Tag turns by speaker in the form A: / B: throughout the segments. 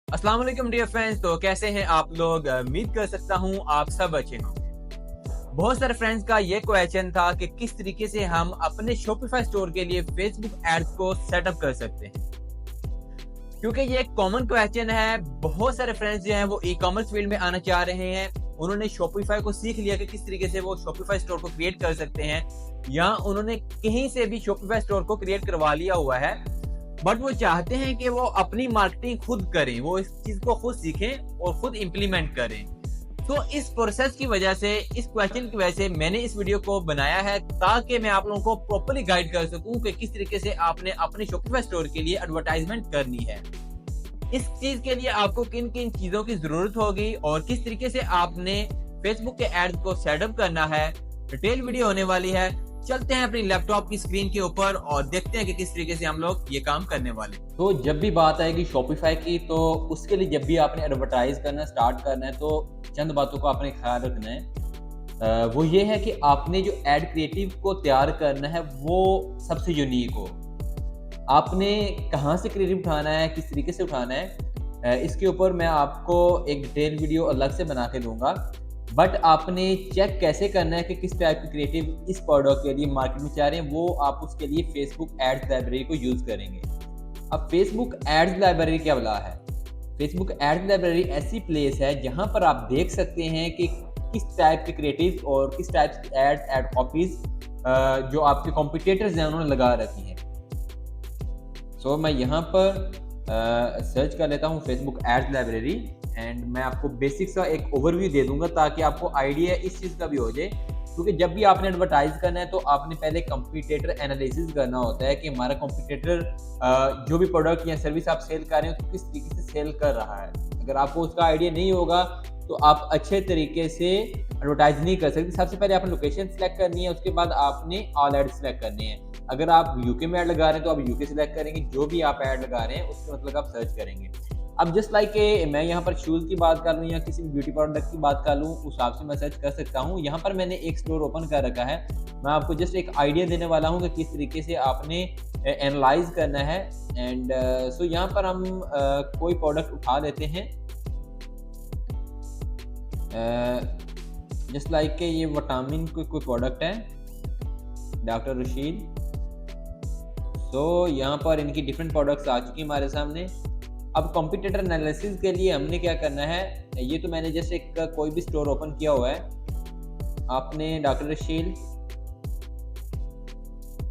A: अस्सलाम वालेकुम dear friends. तो कैसे हैं आप लोग? उम्मीद कर सकता हूं आप सब अच्छे होंगे। बहुत सारे फ्रेंड्स का ये क्वेश्चन था कि किस तरीके से हम अपने शॉपिफाई स्टोर के लिए फेसबुक एड्स को सेटअप कर सकते हैं, क्योंकि ये एक कॉमन क्वेश्चन है। बहुत सारे फ्रेंड्स जो हैं वो ई कॉमर्स फील्ड में आना चाह रहे हैं। उन्होंने शॉपिफाई को सीख लिया कि किस तरीके से वो शॉपिफाई स्टोर को क्रिएट कर सकते हैं, या उन्होंने कहीं से भी शॉपिफाई स्टोर को क्रिएट करवा लिया हुआ है, बट वो चाहते हैं कि वो अपनी मार्केटिंग खुद करें, वो इस चीज को खुद सीखें और खुद इंप्लीमेंट करें। तो इस प्रोसेस की वजह से, इस क्वेश्चन की वजह से मैंने इस वीडियो को बनाया है, ताकि मैं आप लोगों को प्रॉपर्ली गाइड कर सकूं कि किस तरीके से आपने अपने शॉपिफाई स्टोर के लिए एडवर्टाइजमेंट करनी है। इस चीज के लिए आपको किन किन चीजों की जरूरत होगी और किस तरीके से आपने फेसबुक के एड्स को सेटअप करना है, डिटेल वीडियो होने वाली है। चलते हैं अपनी लैपटॉप की स्क्रीन के ऊपर और देखते हैं कि किस तरीके से हम लोग ये काम करने वाले।
B: तो जब भी बात आएगी शॉपिफाई की, तो उसके लिए जब भी आपने एडवर्टाइज करना स्टार्ट करना है, तो चंद बातों का आपने ख्याल रखना है। वो ये है कि आपने जो एड क्रिएटिव को तैयार करना है वो सबसे यूनिक हो। आपने कहाँ से क्रिएटिव उठाना है, किस तरीके से उठाना है, इसके ऊपर मैं आपको एक डिटेल वीडियो अलग से बना के दूंगा। बट आपने चेक कैसे करना है कि किस टाइप की क्रिएटिव इस प्रोडक्ट के लिए मार्केट में चाह रहे हैं, वो आप उसके लिए फेसबुक एड्स लाइब्रेरी को यूज़ करेंगे। अब फेसबुक एड्स लाइब्रेरी क्या बला है? फेसबुक एड्स लाइब्रेरी ऐसी प्लेस है जहां पर आप देख सकते हैं कि किस टाइप के क्रिएटिव और किस टाइप की एड कॉपीज जो आपके कॉम्पिटिटर्स हैं उन्होंने लगा रखी हैं। सो मैं यहाँ पर सर्च कर लेता हूँ फेसबुक एड्स लाइब्रेरी, एंड मैं आपको बेसिक सा एक ओवरव्यू दे दूंगा ताकि आपको आइडिया इस चीज़ का भी हो जाए। क्योंकि जब भी आपने एडवर्टाइज करना है तो आपने पहले कंपटीटर एनालिसिस करना होता है कि हमारा कंपटीटर जो भी प्रोडक्ट या सर्विस आप सेल कर रहे हो तो किस तरीके से सेल कर रहा है। अगर आपको उसका आइडिया नहीं होगा तो आप अच्छे तरीके से एडवर्टाइज नहीं कर सकते। सबसे पहले आपने लोकेशन सेलेक्ट करनी है, उसके बाद आपने ऑल एड सेलेक्ट करने हैं। अगर आप यूके में ऐड लगा रहे हैं तो आप यूके सेलेक्ट करेंगे, जो भी आप ऐड लगा रहे हैं उसका मतलब आप सर्च करेंगे। अब जस्ट लाइक मैं यहाँ पर शूज़ की बात कर लूँ या किसी भी ब्यूटी प्रोडक्ट की बात कर लूँ, उस हिसाब से मैं सर्च कर सकता हूँ। यहाँ पर मैंने एक स्टोर ओपन कर रखा है। मैं आपको जस्ट एक आइडिया देने वाला हूँ कि किस तरीके से आपने एनालाइज करना है। एंड सो यहाँ पर हम कोई प्रोडक्ट उठा लेते हैं, जस्ट लाइक के ये विटामिन कोई प्रोडक्ट है, डॉक्टर रशीद। सो यहाँ पर इनकी डिफरेंट प्रोडक्ट्स आ चुकी हैं हमारे सामने। अब कंपटीटर एनालिसिस के लिए हमने क्या करना है, ये तो मैंने जैसे कोई भी स्टोर ओपन किया हुआ है। आपने डॉक्टर रशील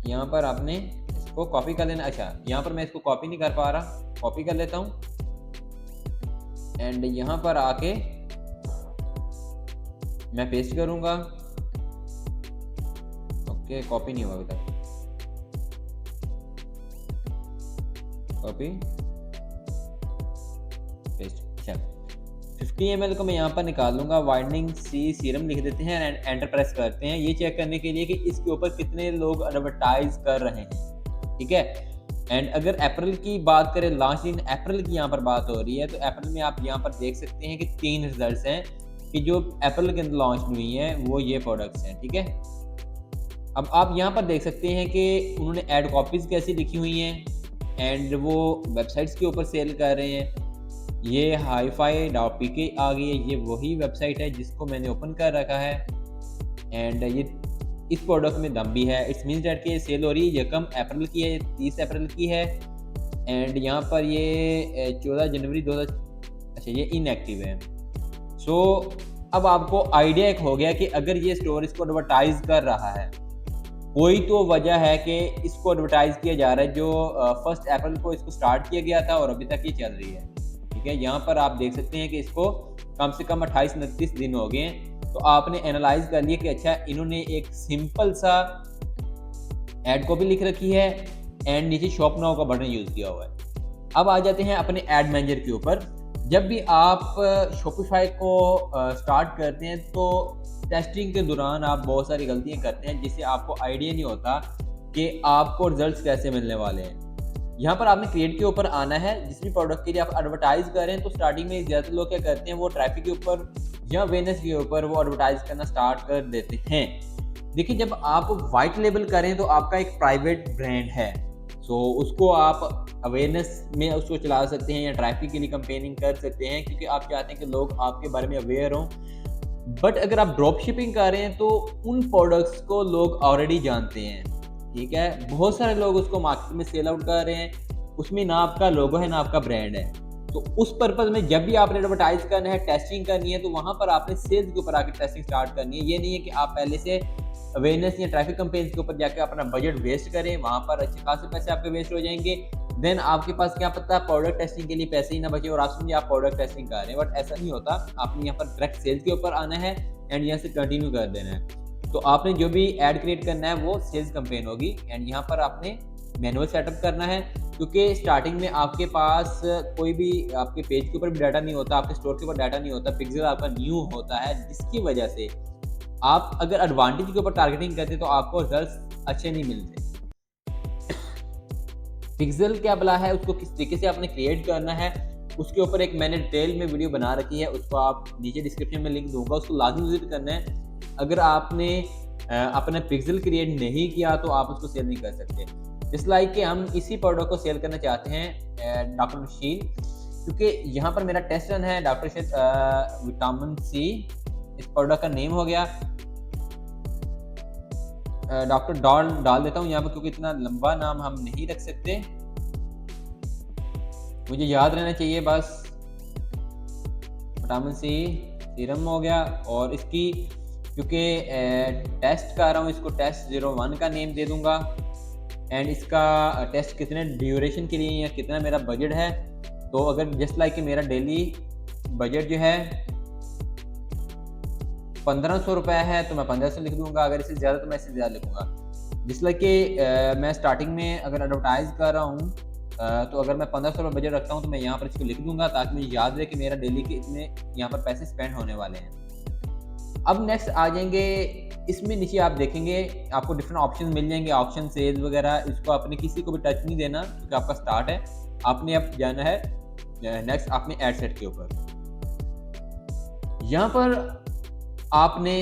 B: यहाँ पर आपने इसको कॉपी कर लेना। अच्छा, यहाँ पर मैं इसको कॉपी नहीं कर पा रहा, कॉपी कर लेता हूँ एंड यहाँ पर आके मैं पेस्ट करूँगा। ओके, कॉपी नहीं हुआ अभी तक, कॉपी पेस्ट। अच्छा, 50 ml को मैं यहाँ पर निकाल लूँगा। वाइटनिंग सी सीरम लिख देते हैं एंड एंटर प्रेस करते हैं, ये चेक करने के लिए कि इसके ऊपर कितने लोग एडवर्टाइज कर रहे हैं। ठीक है। एंड अगर अप्रैल की बात करें, लास्ट इन अप्रैल की यहाँ पर बात हो रही है, तो अप्रैल में आप यहाँ पर देख सकते हैं कि 3 रिजल्ट्स हैं कि जो अप्रैल के अंदर लॉन्च हुई हैं वो ये प्रोडक्ट्स हैं। ठीक है। अब आप यहाँ पर देख सकते हैं कि उन्होंने एड कॉपीज़ कैसी लिखी हुई हैं एंड वो वेबसाइट्स के ऊपर सेल कर रहे हैं। ये hi-fi.pk आ गई है, ये वही वेबसाइट है जिसको मैंने ओपन कर रखा है। एंड ये इस प्रोडक्ट में दम भी है, इट्स मीन्स डेट कि सेल हो रही है। यकम अप्रैल की है, 30 अप्रैल की है एंड यहाँ पर ये 14 जनवरी 2000। अच्छा, ये इनएक्टिव है। सो अब आपको आइडिया एक हो गया कि अगर ये स्टोर इसको एडवर्टाइज कर रहा है, कोई तो वजह है कि इसको एडवर्टाइज किया जा रहा है। जो 1 अप्रैल को इसको स्टार्ट किया गया था और अभी तक ये चल रही है। ठीक है, यहाँ पर आप देख सकते हैं कि इसको कम से कम 28-29 दिन हो गए हैं। तो आपने एनालाइज कर लिया कि अच्छा, इन्होंने एक सिंपल सा एड कॉपी लिख रखी है एंड नीचे शॉप नाउ का बटन यूज़ किया हुआ है। अब आ जाते हैं अपने एड मैनेजर के ऊपर। जब भी आप शॉपिफाई को स्टार्ट करते हैं तो टेस्टिंग के दौरान आप बहुत सारी गलतियां करते हैं, जिससे आपको आइडिया नहीं होता कि आपको रिजल्ट्स कैसे मिलने वाले हैं। यहाँ पर आपने क्रिएट के ऊपर आना है। जिस भी प्रोडक्ट के लिए आप एडवर्टाइज कर रहे हैं तो स्टार्टिंग में ज़्यादातर लोग क्या करते हैं, वो ट्रैफिक के ऊपर या अवेयरनेस के ऊपर वो एडवर्टाइज करना स्टार्ट कर देते हैं। देखिए, जब आप वाइट लेबल करें तो आपका एक प्राइवेट ब्रांड है। सो उसको आप अवेयरनेस में उसको चला सकते हैं या ट्रैफिक के लिए कंपेनिंग कर सकते हैं, क्योंकि आप चाहते हैं कि लोग आपके बारे में अवेयर हों। बट अगर आप ड्रॉप शिपिंग कर रहे हैं तो उन प्रोडक्ट्स को लोग ऑलरेडी जानते हैं, ठीक है। बहुत सारे लोग उसको मार्केट में सेल आउट कर रहे हैं, उसमें ना आपका लोगो है ना आपका ब्रांड है। तो उस पर्पज़ में जब भी आपने एडवर्टाइज करना है, टेस्टिंग करनी है, तो वहाँ पर आपने सेल्स के ऊपर आके टेस्टिंग स्टार्ट करनी है। ये नहीं है कि आप पहले से अवेयरनेस या ट्रैफिक कैंपेन्स के ऊपर जाके अपना बजट वेस्ट करें, वहाँ पर अच्छे खासे पैसे आपके वेस्ट हो जाएंगे। देन आपके पास क्या पता प्रोडक्ट टेस्टिंग के लिए पैसे ही ना बचे और आप समझिए आप प्रोडक्ट टेस्टिंग कर रहे हैं, बट ऐसा नहीं होता। आपने यहाँ पर डायरेक्ट सेल्स के ऊपर आना है एंड यहाँ से कंटिन्यू कर देना है। तो आपने जो भी ऐड क्रिएट करना है वो सेल्स कैंपेन होगी एंड यहाँ पर आपने मैनुअल सेटअप करना है, क्योंकि स्टार्टिंग में आपके पास कोई भी आपके पेज के ऊपर भी डाटा नहीं होता, आपके स्टोर के ऊपर डाटा नहीं होता, पिक्सल आपका न्यू होता है, जिसकी वजह से आप अगर एडवांटेज के ऊपर टारगेटिंग करते तो आपको रिजल्ट्स अच्छे नहीं मिलते। पिक्सल क्या बला है, उसको किस तरीके से आपने क्रिएट करना है, उसके ऊपर एक मैंने डिटेल में वीडियो बना रखी है, उसको आप नीचे डिस्क्रिप्शन में लिंक दूंगा, उसको लाजमी विजिट करना है। अगर आपने अपना पिक्सल क्रिएट नहीं किया तो आप उसको सेल नहीं कर सकते। जिस लाइक कि हम इसी प्रोडक्ट को सेल करना चाहते हैं डॉक्टर शील, क्योंकि यहाँ पर मेरा टेस्ट रन है डॉक्टर शील विटामिन सी, इस प्रोडक्ट का नेम हो गया डॉक्टर डाल देता हूँ यहाँ पर, क्योंकि इतना लंबा नाम हम नहीं रख सकते, मुझे याद रहना चाहिए बस। विटामिन सी सीरम हो गया और इसकी क्योंकि टेस्ट कर रहा हूँ, इसको टेस्ट 01 का नेम दे दूंगा एंड इसका टेस्ट कितने ड्यूरेशन के लिए या कितना मेरा बजट है। तो अगर जस्ट लाइक कि मेरा डेली बजट जो है 1500 रुपये है तो मैं 1500 लिख दूंगा, अगर इससे ज़्यादा तो मैं इससे ज़्यादा लिखूंगा। जिस लाइक कि मैं स्टार्टिंग में अगर एडवर्टाइज कर रहा हूँ तो अगर मैं 1500 रुपये बजट रखता हूँ तो मैं यहाँ पर इसको लिख दूंगा, ताकि मुझे याद रहे कि मेरा डेली के इतने यहाँ पर पैसे स्पेंड होने वाले हैं। अब नेक्स्ट आ जाएंगे, इसमें नीचे आप देखेंगे आपको डिफरेंट ऑप्शन मिल जाएंगे, ऑप्शन सेल्स वगैरह, इसको आपने किसी को भी टच नहीं देना क्योंकि आपका स्टार्ट है। आपने अब जाना है नेक्स्ट आपने एड सेट के ऊपर। यहाँ पर आपने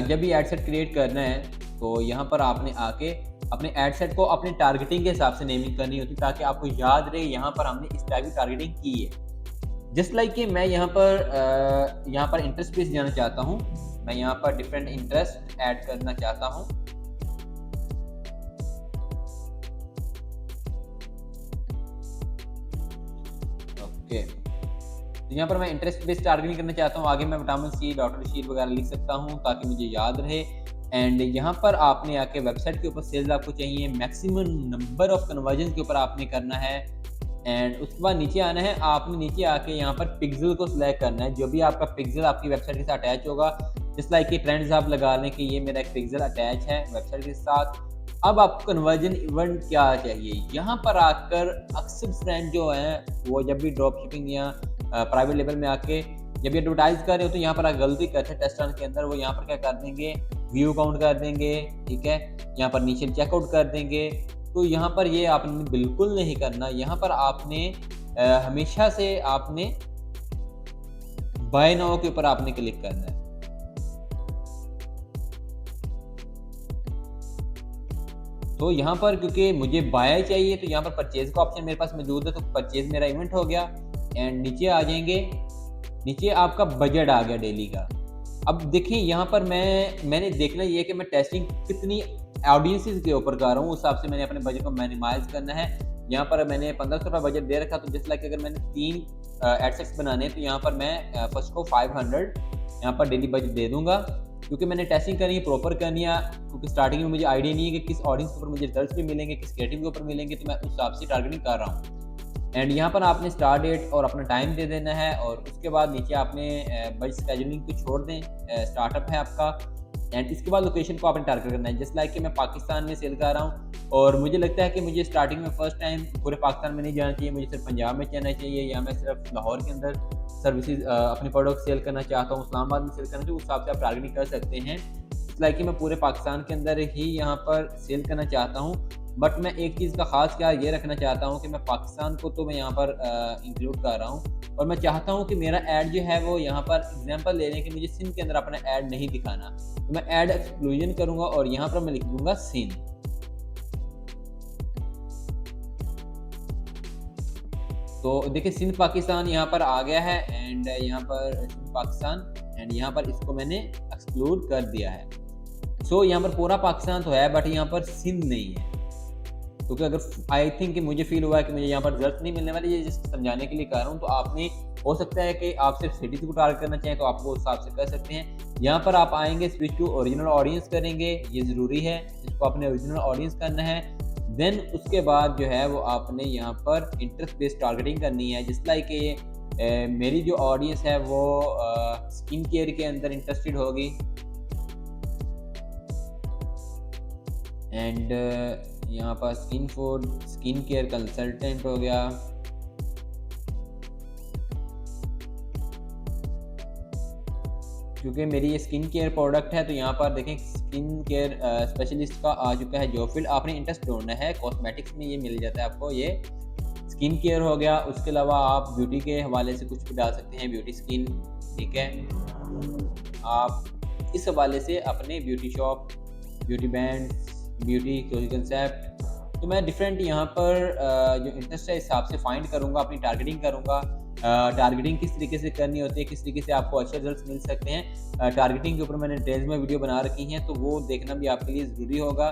B: जब भी एड सेट क्रिएट करना है तो यहाँ पर आपने आके अपने एड सेट को अपने टारगेटिंग के हिसाब से नेमिंग करनी होती है, ताकि आपको याद रहे यहाँ पर हमने इस टाइप की टारगेटिंग की है। जस्ट लाइक कि मैं यहाँ पर इंटरेस्ट बेस जाना चाहता हूँ, मैं यहाँ पर डिफरेंट इंटरेस्ट ऐड करना चाहता हूँ। ओके, तो यहाँ पर मैं इंटरेस्ट बेस्ड टारगेटिंग करना चाहता हूँ। आगे मैं विटामिन सी, डॉक्टर शील वगैरह लिख सकता हूँ ताकि मुझे याद रहे। एंड यहाँ पर आपने आके वेबसाइट के ऊपर सेल्स आपको चाहिए, मैक्सिमम नंबर ऑफ कन्वर्जन के ऊपर आपने करना है। एंड उसके बाद नीचे आना है, आपने नीचे आके यहाँ पर पिक्सल को सिलेक्ट करना है, जो भी आपका पिक्सल आपकी वेबसाइट के साथ अटैच होगा। जिस लाइक कि फ्रेंड्स आप लगा लें कि ये मेरा एक पिक्सल अटैच है वेबसाइट के साथ। अब आपको कन्वर्जन इवेंट क्या चाहिए, यहाँ पर आकर अक्सर फ्रेंड जो हैं वो जब भी ड्रॉप शिपिंग या प्राइवेट लेवल में आके जब ये एडवर्टाइज कर रहे हो तो यहाँ पर आप गलती करते हैं टेस्ट रन के अंदर, वो यहाँ पर क्या कर देंगे, व्यू काउंट कर देंगे, ठीक है, यहाँ पर नीचे चेकआउट कर देंगे। तो यहाँ पर ये आपने बिल्कुल नहीं करना। यहाँ पर आपने हमेशा से आपने बाय नाउ के ऊपर आपने क्लिक करना है। तो यहाँ पर क्योंकि मुझे बाय चाहिए तो यहाँ पर परचेज का ऑप्शन मेरे पास मौजूद है, तो परचेज मेरा इवेंट हो गया। एंड नीचे आ जाएंगे, नीचे आपका बजट आ गया डेली का। अब देखिए यहाँ पर मैंने देखना ये है कि मैं टेस्टिंग कितनी ऑडियंसेस के ऊपर कर रहा हूँ, उस हिसाब से मैंने अपने बजट को मिनिमाइज करना है। यहाँ पर मैंने 1500 रुपये बजट दे रखा, तो जस्ट लाइक अगर मैंने 3 एडसेट्स बनाने हैं तो यहाँ पर मैं फर्स्ट को 500 यहाँ पर डेली बजट दे दूंगा, क्योंकि मैंने टेस्टिंग करनी है, प्रॉपर करनी है। क्योंकि स्टार्टिंग में मुझे आइडिया नहीं है कि किस ऑडियंस के ऊपर मुझे रिजल्ट्स भी मिलेंगे, किस कैटेगरी के ऊपर मिलेंगे, तो मैं उस हिसाब से टारगेटिंग कर रहा हूँ। एंड यहाँ पर आपने स्टार्ट डेट और अपना टाइम दे देना है, और उसके बाद नीचे आपने बजट स्केजुलिंग को छोड़ दें, स्टार्टअप है आपका। एंड इसके बाद लोकेशन को आपने टारगेट करना है। जस्ट लाइक कि मैं पाकिस्तान में सेल कर रहा हूँ और मुझे लगता है कि मुझे स्टार्टिंग में फर्स्ट टाइम पूरे पाकिस्तान में नहीं जाना चाहिए, मुझे सिर्फ पंजाब में जाना चाहिए, या मैं सिर्फ लाहौर के अंदर सर्विसेज अपने प्रोडक्ट सेल करना चाहता हूँ, इस्लामाबाद में सेल करना चाहिए, उस हिसाब से आप टारगेटिंग कर सकते हैं। लाइक कि मैं पूरे पाकिस्तान के अंदर ही यहाँ पर सेल करना चाहता हूँ, बट मैं एक चीज़ का ख़ास क्या ये रखना चाहता हूँ कि मैं पाकिस्तान को तो मैं यहाँ पर इंक्लूड कर रहा हूँ, और मैं चाहता हूँ कि मेरा ऐड जो है वो यहाँ पर एग्जांपल ले लें कि मुझे सिंध के अंदर अपना ऐड नहीं दिखाना, तो मैं ऐड एक्सक्लूजन करूँगा और यहाँ पर मैं लिख दूँगा सिंध। तो देखिए सिंध पाकिस्तान यहाँ पर आ गया है एंड यहाँ पर सिंध पाकिस्तान एंड यहाँ पर इसको मैंने एक्सक्लूड कर दिया है। सो यहाँ पर पूरा पाकिस्तान तो है बट यहाँ पर सिंध नहीं है, क्योंकि अगर आई थिंक कि मुझे फील हुआ है कि मुझे यहाँ पर रिजल्ट नहीं मिलने वाले, ये जस्ट समझाने के लिए कर रहा हूँ। तो आपने हो सकता है कि आप सिर्फ सिटीज़ को टारगेट करना चाहें तो आप वो हिसाब से कर सकते हैं। यहाँ पर आप आएंगे स्विच टू ओरिजिनल ऑडियंस करेंगे, ये ज़रूरी है, इसको अपने ओरिजिनल ऑडियंस करना है। देन उसके बाद जो है वो आपने यहाँ पर इंटरेस्ट बेस्ड टारगेटिंग करनी है। जिस लाइक ये मेरी जो ऑडियंस है वो स्किन केयर के अंदर इंटरेस्टेड होगी एंड यहाँ पर स्किन केयर कंसल्टेंट हो गया, क्योंकि मेरी ये स्किन केयर प्रोडक्ट है। तो यहाँ पर देखें स्किन केयर स्पेशलिस्ट का आ चुका है जॉब फील्ड, आपने इंटरेस्ट ढूंढना है। कॉस्मेटिक्स में ये मिल जाता है आपको, ये स्किन केयर हो गया। उसके अलावा आप ब्यूटी के हवाले से कुछ भी डाल सकते हैं, ब्यूटी स्किन, ठीक है। आप इस हवाले से अपने beauty shop, beauty band, beauty concept, तो मैं डिफरेंट यहाँ पर जो इंटरेस्ट है हिसाब से फाइंड करूँगा, अपनी टारगेटिंग करूँगा। टारगेटिंग किस तरीके से करनी होती है, किस तरीके से आपको अच्छे रिजल्ट मिल सकते हैं, टारगेटिंग के ऊपर मैंने डिटेल्स में वीडियो बना रखी हैं, तो वो देखना भी आपके लिए ज़रूरी होगा।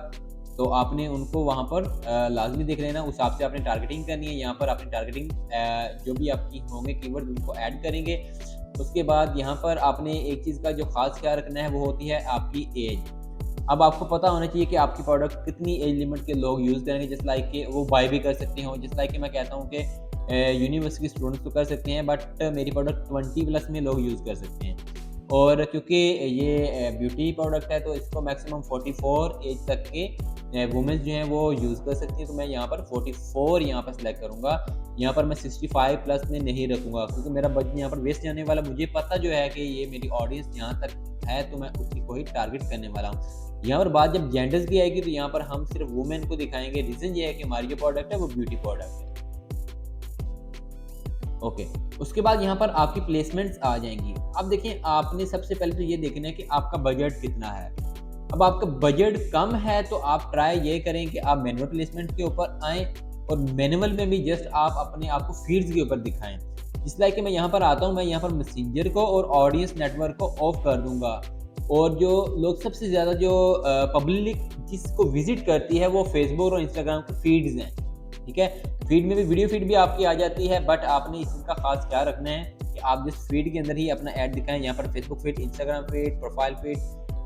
B: तो आपने उनको वहाँ पर लाजमी देख लेना, उस हिसाब से आपने टारगेटिंग करनी है। यहाँ पर अपनी टारगेटिंग जो भी आपकी होंगे कीवर्ड उनको ऐड करेंगे। उसके बाद यहाँ पर आपने एक चीज़ का जो ख़ास ख्याल रखना है वो होती है आपकी एज। अब आपको पता होना चाहिए कि आपकी प्रोडक्ट कितनी एज लिमिट के लोग यूज़ करेंगे, जिस लाइक के वो बाय भी कर सकते हो। जिस लाइक कि मैं कहता हूँ कि यूनिवर्सिटी स्टूडेंट्स तो कर सकते हैं, बट मेरी प्रोडक्ट 20 प्लस में लोग यूज़ कर सकते हैं। और क्योंकि ये ब्यूटी प्रोडक्ट है तो इसको मैक्सिमम 44 एज तक के वुमेंस जो हैं वो यूज़ कर सकती हैं। तो मैं यहाँ पर 44 यहाँ पर सिलेक्ट करूँगा। यहाँ पर मैं 65 प्लस में नहीं रखूँगा, क्योंकि मेरा बजट यहाँ पर वेस्ट जाने वाला। मुझे पता जो है कि ये मेरी ऑडियंस यहाँ तक है तो मैं उसी को ही टारगेट करने वाला हूँ। यहाँ पर बात जब जेंडर्स की आएगी तो यहाँ पर हम सिर्फ वुमेन को दिखाएंगे। रीज़न ये है कि हमारी जो प्रोडक्ट है वो ब्यूटी प्रोडक्ट है। ओके, उसके बाद यहाँ पर आपकी प्लेसमेंट्स आ जाएंगी। अब देखिए आपने सबसे पहले तो ये देखना है कि आपका बजट कितना है। अब आपका बजट कम है तो आप ट्राई ये करें कि आप मैनुअल प्लेसमेंट के ऊपर आएँ और मैनुअल में भी जस्ट आप अपने आप को फीड्स के ऊपर दिखाएं। जिस लाइक कि मैं यहाँ पर आता हूँ, मैं यहाँ पर मैसेंजर को और ऑडियंस नेटवर्क को ऑफ कर दूंगा। और जो लोग सबसे ज़्यादा जो पब्लिक जिसको विजिट करती है वो फेसबुक और इंस्टाग्राम के फीड्स हैं, ठीक है। फीड में भी वीडियो फीड भी आपकी आ जाती है, बट आपने इसका खास ख्याल रखना है कि आप जिस फीड के अंदर ही अपना ऐड दिखाएं। यहाँ पर Facebook feed, Instagram feed, profile feed,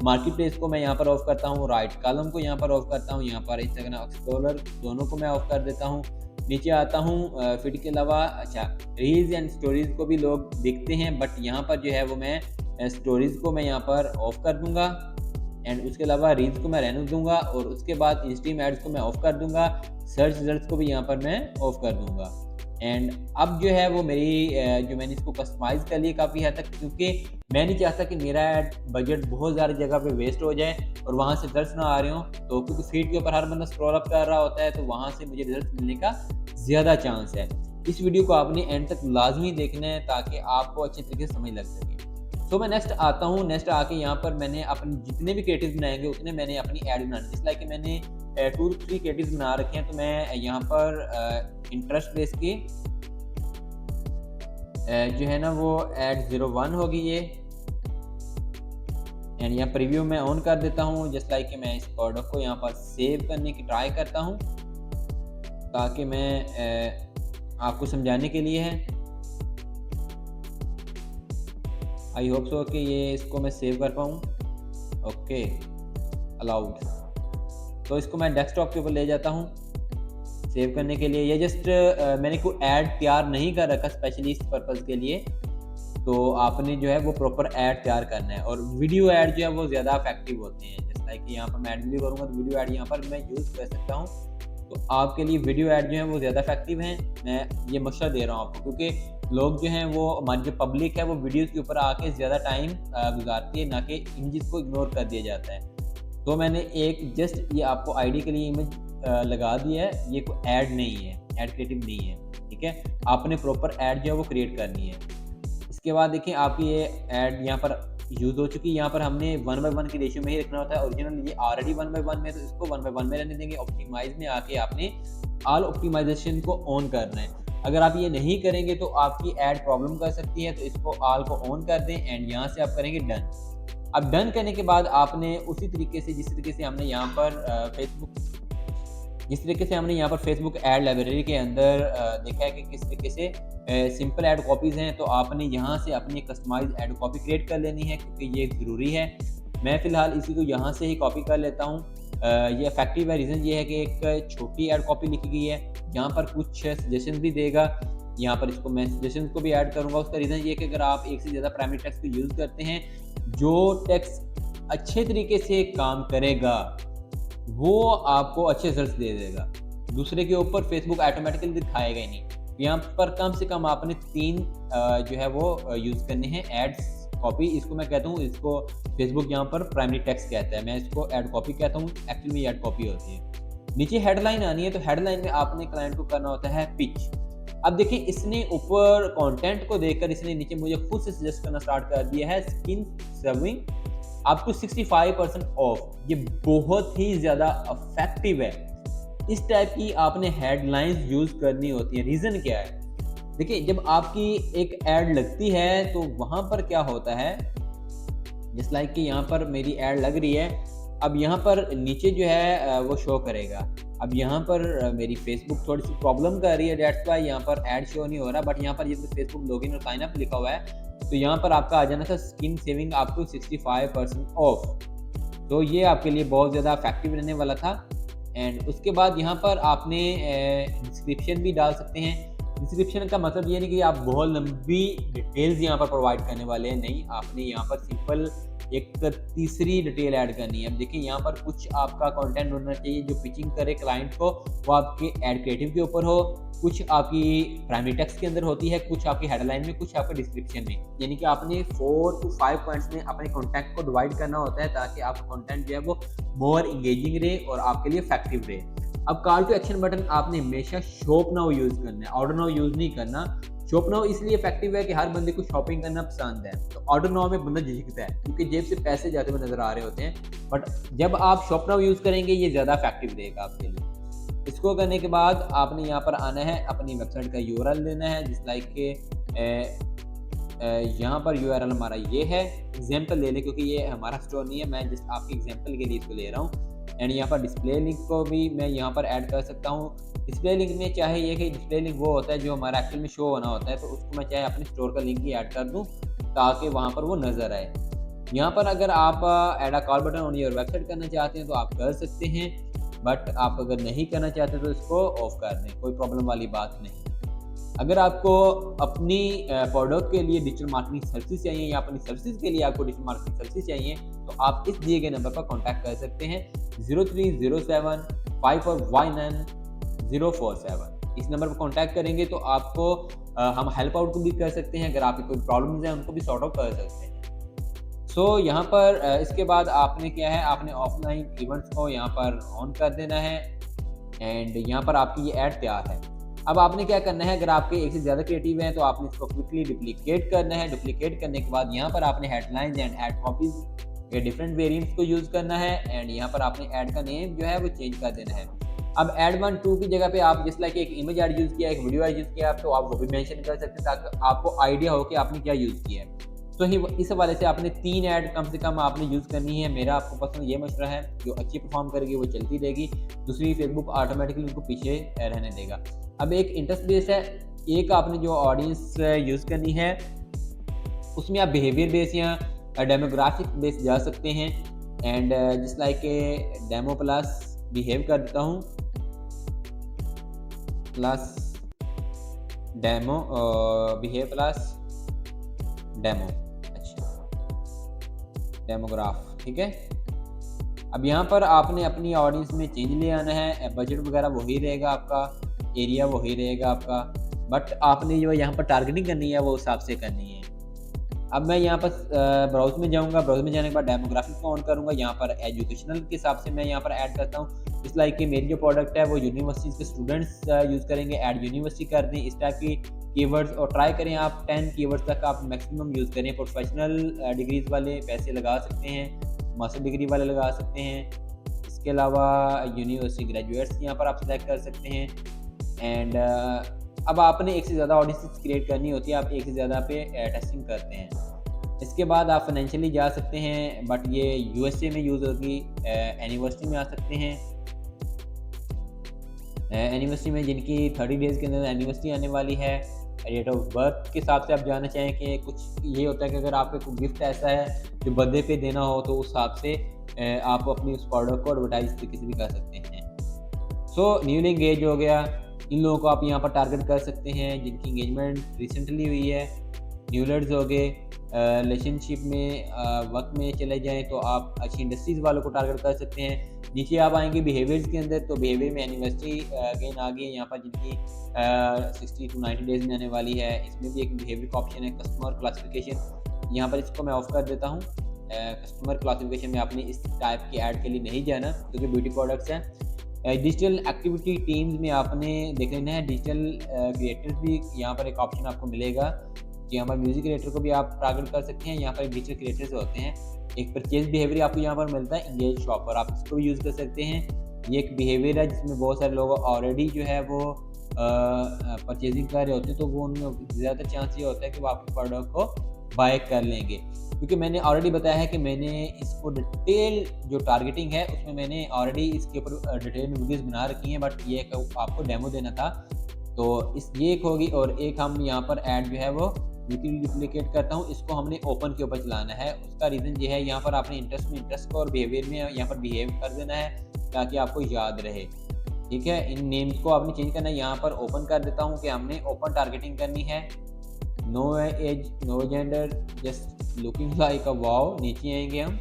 B: market place को मैं यहाँ पर ऑफ करता हूँ, राइट कॉलम को यहाँ पर ऑफ करता हूँ, यहाँ पर इंस्टाग्राम एक्सप्लोरर दोनों को मैं ऑफ कर देता हूँ। नीचे आता हूँ फीड के अलावा अच्छा रील्स एंड स्टोरीज को भी लोग देखते हैं, बट यहाँ पर जो है वो मैं स्टोरीज को मैं यहाँ पर ऑफ कर दूंगा एंड उसके अलावा रील्स को मैं रहने दूंगा। और उसके बाद इंस्ट्रीम एड्स को मैं ऑफ कर दूंगा, सर्च रिजल्ट्स को भी यहाँ पर मैं ऑफ कर दूंगा। एंड अब जो है वो मेरी जो मैंने इसको कस्टमाइज़ कर लिया काफ़ी हद तक, क्योंकि मैं नहीं चाहता कि मेरा एड बजट बहुत ज़्यादा जगह पे वेस्ट हो जाए और वहाँ से रिजल्ट्स ना आ रहे हों। तो क्योंकि फीड के ऊपर हर बंदा स्क्रॉल अप कर रहा होता है तो वहाँ से मुझे रिजल्ट मिलने का ज़्यादा चांस है। इस वीडियो को आपने एंड तक लाजमी देखना है ताकि आपको अच्छे तरीके से समझ लग सके। तो मैं नेक्स्ट आता हूँ। नेक्स्ट आके यहाँ पर मैंने अपने जितने भी क्रिएटिव्स बनाएंगे उतने मैंने अपनी ऐड बनानी, जिस लाइक कि मैंने 2-3 क्रिएटिव्स बना रखे हैं। तो मैं यहाँ पर इंटरेस्ट बेस के जो है ना वो ऐड 01 होगी ये, एंड यहाँ प्रीव्यू में ऑन कर देता हूँ। जस्ट लाइक कि मैं इस प्रोडक्ट को यहाँ पर सेव करने की ट्राई करता हूँ ताकि मैं आपको समझाने के लिए है। आई होप सो कि ये इसको मैं सेव कर पाऊँ। Okay, allowed. तो इसको मैं डेस्कटॉप के ऊपर ले जाता हूँ सेव करने के लिए। ये जस्ट मैंने कोई ऐड तैयार नहीं कर रखा स्पेशली इस पर्पज़ के लिए। तो आपने जो है वो प्रॉपर ऐड तैयार करना है और वीडियो ऐड जो है वो ज़्यादा इफेक्टिव होते हैं। जैसे लाइक यहाँ पर मैं ऐड वीडियो करूँगा तो वीडियो ऐड यहाँ पर मैं यूज़ कर सकता हूँ। तो आपके लिए वीडियो ऐड जो है वो ज़्यादा इफेक्टिव हैं। मैं ये मशवरा दे रहा हूँ आपको, क्योंकि लोग जो हैं वो हमारी जो पब्लिक है वो वीडियोज़ के ऊपर आके ज़्यादा टाइम गुजारती है, ना कि इमेज को इग्नोर कर दिया जाता है। तो मैंने एक जस्ट ये आपको आईडी के लिए इमेज लगा दिया है, ये कोई ऐड नहीं है, ऐड क्रिएटिव नहीं है, ठीक है। आपने प्रॉपर ऐड जो है वो क्रिएट करनी है। इसके बाद देखिए आपकी ये ऐड यहाँ पर यूज़ हो चुकी है। यहाँ पर हमने 1/1 की रेशियो में ही रखना होता है। ओरिजिनल ये ऑलरेडी 1/1 में, तो इसको 1/1 में रहने देंगे। ऑप्टिमाइज में आके आपने ऑल ऑप्टिमाइजेशन को ऑन करना है। अगर आप ये नहीं करेंगे तो आपकी ऐड प्रॉब्लम कर सकती है, तो इसको ऑल को ऑन कर दें एंड यहाँ से आप करेंगे डन। अब डन करने के बाद आपने उसी तरीके से जिस तरीके से हमने यहाँ पर फेसबुक ऐड लाइब्रेरी के अंदर देखा है कि किस तरीके से सिंपल ऐड कॉपीज़ हैं, तो आपने यहाँ से अपनी कस्टमाइज ऐड कॉपी क्रिएट कर लेनी है क्योंकि ये ज़रूरी है। मैं फ़िलहाल इसी को यहाँ से ही कॉपी कर लेता हूँ। ये इफेक्टिव है, रीज़न ये है कि एक छोटी ऐड कॉपी लिखी गई है, यहाँ पर कुछ सजेशन भी देगा, यहाँ पर इसको मैं सजेशन को भी ऐड करूँगा। उसका रीज़न ये है कि अगर आप एक से ज़्यादा प्राइमरी टेक्स्ट को यूज़ करते हैं, जो टेक्स्ट अच्छे तरीके से काम करेगा वो आपको अच्छे रिजल्ट दे देगा, दूसरे के ऊपर फेसबुक ऑटोमेटिकली दिखाएगा ही नहीं। यहाँ पर कम से कम आपने 3 जो है वो यूज़ करने हैं एड्स कॉपी, इसको मैं कहता हूँ, इसको फेसबुक यहाँ पर प्राइमरी टेक्स्ट कहता है, मैं इसको ऐड कॉपी कहता हूँ, एक्चुअली में ऐड कॉपी होती है। नीचे हेडलाइन आनी है, तो हेडलाइन में आपने क्लाइंट को करना होता है पिच। अब देखिए इसने ऊपर कंटेंट को देखकर इसने नीचे मुझे खुद से सजेस्ट करना स्टार्ट कर दिया है, skin saving up to 65% off. ये बहुत ही ज़्यादा इफेक्टिव है। इस टाइप की आपने हेडलाइंस यूज़ करनी होती है। रीज़न क्या है, देखिए जब आपकी एक ऐड लगती है तो वहाँ पर क्या होता है, जस्ट लाइक कि यहाँ पर मेरी ऐड लग रही है, अब यहाँ पर नीचे जो है वो शो करेगा। अब यहाँ पर मेरी फेसबुक थोड़ी सी प्रॉब्लम कर रही है, डेट्स वाई यहाँ पर ऐड शो नहीं हो रहा, बट यहाँ पर ये तो फेसबुक लॉगिन और साइन अप लिखा हुआ है, तो यहाँ पर आपका आ जाना था स्किन सेविंग आपको 65% ऑफ। तो ये आपके लिए बहुत ज़्यादा इफेक्टिव रहने वाला था। एंड उसके बाद यहाँ पर आपने डिस्क्रिप्शन भी डाल सकते हैं। डिस्क्रिप्शन का मतलब ये नहीं कि आप बहुत लंबी डिटेल्स यहाँ पर प्रोवाइड करने वाले हैं, नहीं, आपने यहाँ पर सिंपल एक तीसरी डिटेल ऐड करनी है। अब देखिए यहाँ पर कुछ आपका कंटेंट होना चाहिए जो पिचिंग करे क्लाइंट को, वो आपके ऐड क्रिएटिव के ऊपर हो, कुछ आपकी प्राइमरी टेक्स्ट के अंदर होती है, कुछ आपकी हेडलाइन में, कुछ आपके डिस्क्रिप्शन में। यानी कि आपने 4 to 5 पॉइंट्स में अपने कंटेंट को डिवाइड करना होता है ताकि आपका कंटेंट जो है वो मोर इंगेजिंग रहे और आपके लिए इफेक्टिव रहे। अब कॉल टू एक्शन बटन आपने हमेशा शॉप नाउ यूज़ करना है, ऑर्डर नाउ यूज़ नहीं करना। शॉप नाउ इसलिए इफेक्टिव है कि हर बंदे को शॉपिंग करना पसंद है, तो ऑर्डर नाउ में बंदा झिझकता है क्योंकि जेब से पैसे जाते हुए नजर आ रहे होते हैं। बट जब आप शॉप नाउ यूज़ करेंगे ये ज़्यादा इफेक्टिव रहेगा आपके लिए। इसको करने के बाद आपने यहाँ पर आना है, अपनी वेबसाइट का यूआरएल देना है, जिस लाइक के यहाँ पर यूआरएल हमारा ये है। एग्जाम्पल ले लें क्योंकि ये हमारा स्टोर नहीं है, मैं जस्ट आपके एग्जाम्पल के लिए इसको ले रहा हूँ। एंड यहाँ पर डिस्प्ले लिंक को भी मैं यहाँ पर ऐड कर सकता हूँ। डिस्प्ले लिंक में चाहे ये कि डिस्प्ले लिंक वो होता है जो हमारा एक्चुअल में शो होना होता है, तो उसको मैं चाहे अपने स्टोर का लिंक ही ऐड कर दूँ ताकि वहाँ पर वो नज़र आए। यहाँ पर अगर आप add a call button on your website करना चाहते हैं तो आप कर सकते हैं, बट आप अगर नहीं करना चाहते तो इसको ऑफ कर दें, कोई प्रॉब्लम वाली बात नहीं। अगर आपको अपनी प्रोडक्ट के लिए डिजिटल मार्केटिंग सर्विसेज चाहिए या अपनी सर्विसेज के लिए आपको डिजिटल मार्केटिंग सर्विसेज चाहिए तो आप इस दिए गए नंबर पर कॉन्टैक्ट कर सकते हैं 0307 5419 047। इस नंबर पर कॉन्टैक्ट करेंगे तो आपको हम हेल्प आउट भी कर सकते हैं, अगर आपकी कोई प्रॉब्लम्स हैं उनको भी सॉर्ट आउट कर सकते हैं। सो यहाँ पर इसके बाद आपने क्या है, आपने ऑफलाइन इवेंट्स को यहाँ पर ऑन कर देना है एंड यहाँ पर आपकी ये ऐड तैयार है। अब आपने क्या करना है, अगर आपके एक से ज़्यादा क्रिएटिव हैं तो आपने इसको क्विकली डुप्लीकेट करना है। डुप्लीकेट करने के बाद यहाँ पर आपने हेडलाइंस एंड ऐड कॉपीज के डिफरेंट वेरिएंट्स को यूज़ करना है एंड यहाँ पर आपने ऐड का नेम जो है वो चेंज कर देना है। अब ऐड 1 2 की जगह पे आप जिस लाइक एक इमेज ऐड यूज़ किया, एक वीडियो ऐड यूज़ किया, तो आप वो भी मेंशन कर सकते हैं ताकि आपको आइडिया हो कि आपने क्या यूज़ किया है। तो इस हवाले से आपने 3 ऐड कम से कम आपने यूज़ करनी है। मेरा आपको पसंद ये मशवरा है, जो अच्छी परफॉर्म करेगी वो चलती रहेगी, दूसरी फेसबुक ऑटोमेटिकली उनको पीछे रहने देगा। अब एक इंटरेस्ट बेस है, एक आपने जो ऑडियंस यूज़ करनी है उसमें आप बिहेवियर बेस या डेमोग्राफिक बेस जा सकते हैं एंड जिस लाइक के डेमो प्लस बिहेव कर देता हूँ, plus demo behave plus demo, अच्छा डेमोग्राफ, ठीक है। अब यहाँ पर आपने अपनी ऑडियंस में चेंज ले आना है, बजट वगैरह वही रहेगा आपका, एरिया वही रहेगा आपका, बट आपने जो यहाँ पर टारगेटिंग करनी है वो हिसाब से करनी है। अब मैं यहाँ पर ब्राउज में जाऊँगा, ब्राउज में जाने के बाद डेमोग्राफिक को ऑन करूँगा। यहाँ पर एजुकेशनल के हिसाब से मैं यहाँ पर ऐड करता हूँ, इस लाइक कि मेरी जो प्रोडक्ट है वो यूनिवर्सिटीज़ के स्टूडेंट्स यूज़ करेंगे, ऐड यूनिवर्सिटी कर दें, इस टाइप की कीवर्ड्स, और ट्राई करें आप 10 कीवर्ड्स तक आप मैक्सिमम यूज़ करें। प्रोफेशनल डिग्रीज़ वाले पैसे लगा सकते हैं, मास्टर डिग्री वाले लगा सकते हैं, इसके अलावा यूनिवर्सिटी ग्रेजुएट्स यहाँ पर आप सेलेक्ट कर सकते हैं एंड अब आपने एक से ज़्यादा ऑडियंसेस क्रिएट करनी होती है, आप एक से ज़्यादा पे टेस्टिंग करते हैं। इसके बाद आप फाइनेंशियली जा सकते हैं, बट ये यूएसए में यूज़ होगी। एनिवर्सरी में आ सकते हैं। एनिवर्सरी में जिनकी 30 डेज़ के अंदर एनिवर्सरी आने वाली है, डेट ऑफ बर्थ के हिसाब से आप जानना चाहें कि कुछ ये होता है कि अगर आपका कोई गिफ्ट ऐसा है जो बर्थडे पे देना हो तो उस हिसाब से आप अपनी उस प्रोडक्ट को एडवर्टाइज तरीके से भी कर सकते हैं। सो न्यूली एंगेज हो गया, इन लोगों को आप यहाँ पर टारगेट कर सकते हैं जिनकी एंगेजमेंट रिसेंटली हुई है। न्यूलर्स हो गए, रिलेशनशिप में वक्त में चले जाएं तो आप अच्छी इंडस्ट्रीज़ वालों को टारगेट कर सकते हैं। नीचे आप आएंगे बिहेवियर्स के अंदर, तो बिहेवियर में एनिवर्सरी अगेन आ गई है यहाँ पर, जिनकी 60 to 90 डेज़ में आने वाली है। इसमें भी एक बिहेवियर का ऑप्शन है, कस्टमर क्लासिफिकेशन। यहाँ पर इसको मैं ऑफ कर देता हूँ। कस्टमर क्लासिफिकेशन में आपने इस टाइप की ऐड के लिए नहीं जाना क्योंकि ब्यूटी प्रोडक्ट्स हैं। डिजिटल एक्टिविटी टीम्स में आपने देख लेना है, डिजिटल क्रिएटर्स भी यहाँ पर एक ऑप्शन आपको मिलेगा कि यहाँ पर म्यूजिक क्रिएटर को भी आप टारगेट कर सकते हैं। यहाँ पर डिजिटल क्रिएटर्स होते हैं। एक परचेज बिहेवियर आपको यहाँ पर मिलता है, इंगेज शॉपर, आप इसको भी यूज़ कर सकते हैं। ये एक बिहेवियर है जिसमें बहुत सारे लोग ऑलरेडी जो है वो परचेजिंग कर रहे होते हैं, तो वो उनमें ज़्यादा चांस ये होता है कि वो आपके प्रोडक्ट को बाय कर लेंगे। क्योंकि मैंने ऑलरेडी बताया है कि मैंने इसको डिटेल जो टारगेटिंग है उसमें मैंने ऑलरेडी इसके ऊपर डिटेल में वीडियोस बना रखी हैं, बट ये आपको डेमो देना था। तो इस ये एक होगी, और एक हम यहाँ पर ऐड जो है वो वीकली डुप्लीकेट करता हूँ, इसको हमने ओपन के ऊपर चलाना है। उसका रीज़न ये है, यहाँ पर आपने इंटरेस्ट में इंटरेस्ट को और बिहेवियर में यहाँ पर बिहेव कर देना है ताकि आपको याद रहे। ठीक है, इन नेम्स को आपने चेंज करना है। यहाँ पर ओपन कर देता हूँ कि हमने ओपन टारगेटिंग करनी है। No age, no gender, just looking like a wow. नीचे आएंगे हम।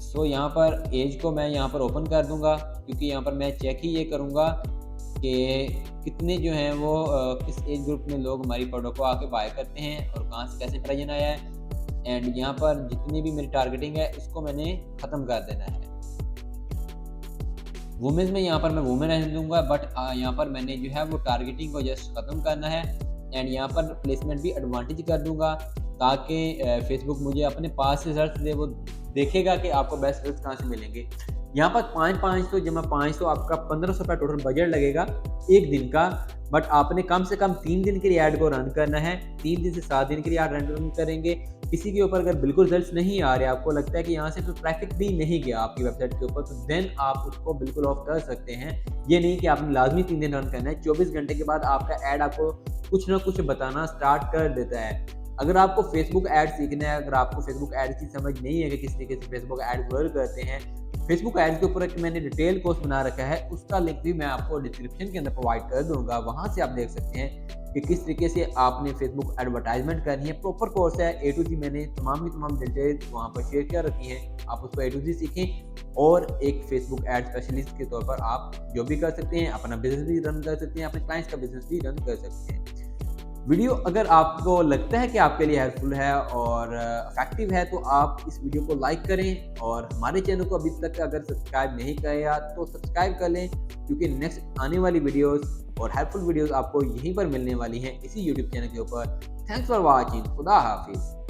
B: सो यहाँ पर एज को मैं यहाँ पर ओपन कर दूंगा, क्योंकि यहाँ पर मैं चेक ही ये करूँगा कि कितने जो हैं वो किस एज ग्रुप में लोग हमारी प्रोडक्ट को आके बाय करते हैं और कहाँ से कैसे ट्रायन आया है। एंड यहाँ पर जितनी भी मेरी टारगेटिंग है इसको मैंने ख़त्म कर देना है। वुमेन्स में यहाँ पर मैं वुमेन रहने दूंगा, बट यहाँ पर मैंने जो है वो टारगेटिंग को जस्ट ख़त्म करना है। एंड यहाँ पर प्लेसमेंट भी एडवांटेज कर दूंगा ताकि फेसबुक मुझे अपने पास से रिजल्ट दे, वो देखेगा कि आपको बेस्ट रिजल्ट कहाँ से मिलेंगे। यहाँ पर 500 जमा 500 आपका 1500 रुपये टोटल बजट लगेगा एक दिन का, बट आपने कम से कम 3 दिन के लिए ऐड को रन करना है। 3 दिन से 7 दिन के लिए ऐड रन करेंगे। किसी के ऊपर अगर बिल्कुल रिजल्ट नहीं आ रहे, आपको लगता है कि यहाँ से तो ट्रैफिक भी नहीं गया आपकी वेबसाइट के ऊपर, तो देन आप उसको बिल्कुल ऑफ कर सकते हैं। ये नहीं कि आपने लाजमी 3 दिन रन करना है। 24 घंटे के बाद आपका ऐड आपको कुछ ना कुछ बताना स्टार्ट कर देता है। अगर आपको फेसबुक ऐड सीखना है, अगर आपको फेसबुक ऐड की समझ नहीं है कि किस तरीके से फेसबुक ऐड वर्क करते हैं, फेसबुक ऐड के ऊपर एक मैंने डिटेल कोर्स बना रखा है, उसका लिंक भी मैं आपको डिस्क्रिप्शन के अंदर प्रोवाइड कर दूंगा। वहां से आप देख सकते हैं कि किस तरीके से आपने फेसबुक एडवर्टाइजमेंट करनी है। प्रॉपर कोर्स है, A to Z मैंने तमाम डिटेल वहाँ पर शेयर कर रखी हैं। आप उसको A to Z सीखें और एक फेसबुक ऐड स्पेशलिस्ट के तौर पर आप जो भी कर सकते हैं, अपना बिजनेस भी रन कर सकते हैं, अपने क्लाइंट्स का बिजनेस भी रन कर सकते हैं। वीडियो अगर आपको लगता है कि आपके लिए हेल्पफुल है और इफेक्टिव है, तो आप इस वीडियो को लाइक करें, और हमारे चैनल को अभी तक अगर सब्सक्राइब नहीं किया तो सब्सक्राइब कर लें, क्योंकि नेक्स्ट आने वाली वीडियोस और हेल्पफुल वीडियोस आपको यहीं पर मिलने वाली हैं, इसी यूट्यूब चैनल के ऊपर। Thanks for watching. खुदा हाफिज़।